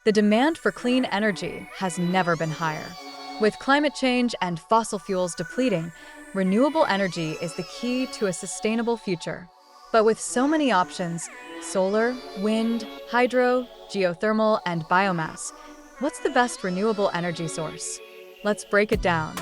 The demand for clean energy has never been higher. With climate change and fossil fuels depleting, renewable energy is the key to a sustainable future. But with so many options, solar, wind, hydro, geothermal, and biomass, what's the best renewable energy source? Let's break it down.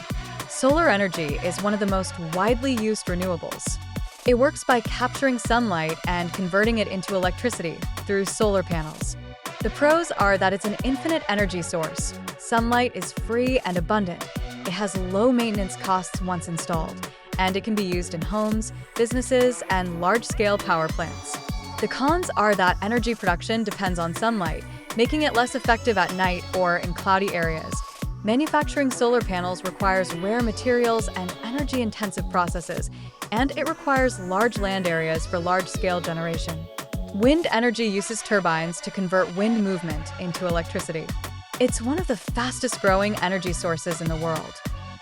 Solar energy is one of the most widely used renewables. It works by capturing sunlight and converting it into electricity through solar panels. The pros are that it's an infinite energy source. Sunlight is free and abundant. It has low maintenance costs once installed, and it can be used in homes, businesses, and large-scale power plants. The cons are that energy production depends on sunlight, making it less effective at night or in cloudy areas. Manufacturing solar panels requires rare materials and energy-intensive processes, and it requires large land areas for large-scale generation. Wind energy uses turbines to convert wind movement into electricity. It's one of the fastest-growing energy sources in the world.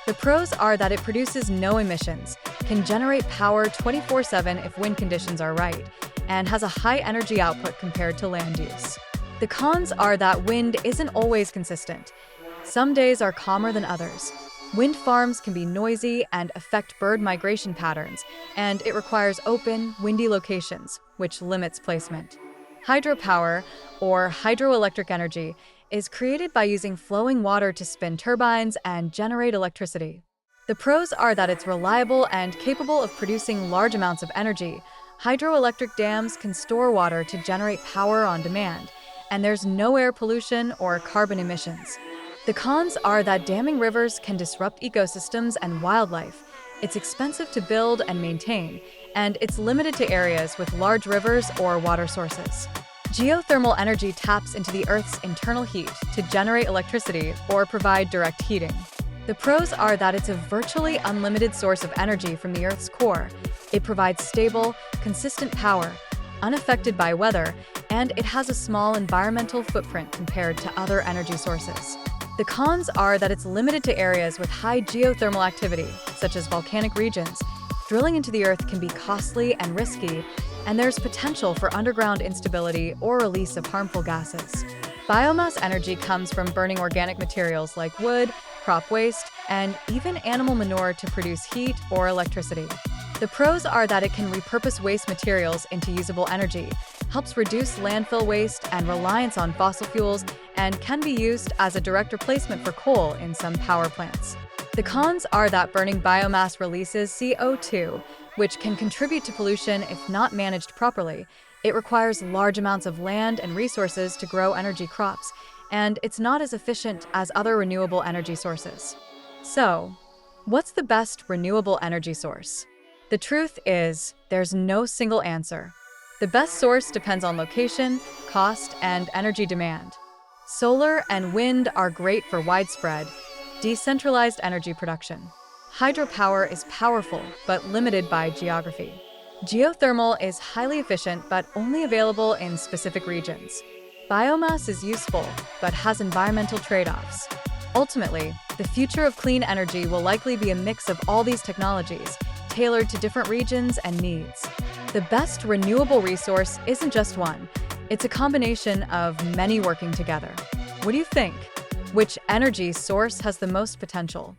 The pros are that it produces no emissions, can generate power 24/7 if wind conditions are right, and has a high energy output compared to land use. The cons are that wind isn't always consistent. Some days are calmer than others. Wind farms can be noisy and affect bird migration patterns, and it requires open, windy locations, which limits placement. Hydropower, or hydroelectric energy, is created by using flowing water to spin turbines and generate electricity. The pros are that it's reliable and capable of producing large amounts of energy. Hydroelectric dams can store water to generate power on demand, and there's no air pollution or carbon emissions. The cons are that damming rivers can disrupt ecosystems and wildlife. It's expensive to build and maintain, and it's limited to areas with large rivers or water sources. Geothermal energy taps into the Earth's internal heat to generate electricity or provide direct heating. The pros are that it's a virtually unlimited source of energy from the Earth's core. It provides stable, consistent power, unaffected by weather, and it has a small environmental footprint compared to other energy sources. The cons are that it's limited to areas with high geothermal activity, such as volcanic regions. Drilling into the Earth can be costly and risky, and there's potential for underground instability or release of harmful gases. Biomass energy comes from burning organic materials like wood, crop waste, and even animal manure to produce heat or electricity. The pros are that it can repurpose waste materials into usable energy, helps reduce landfill waste and reliance on fossil fuels, and can be used as a direct replacement for coal in some power plants. The cons are that burning biomass releases CO2, which can contribute to pollution if not managed properly. It requires large amounts of land and resources to grow energy crops, and it's not as efficient as other renewable energy sources. So, what's the best renewable energy source? The truth is, there's no single answer. The best source depends on location, cost, and energy demand. Solar and wind are great for widespread, decentralized energy production. Hydropower is powerful but limited by geography. Geothermal is highly efficient but only available in specific regions. Biomass is useful but has environmental trade-offs. Ultimately, the future of clean energy will likely be a mix of all these technologies, tailored to different regions and needs. The best renewable resource isn't just one, it's a combination of many working together. What do you think? Which energy source has the most potential?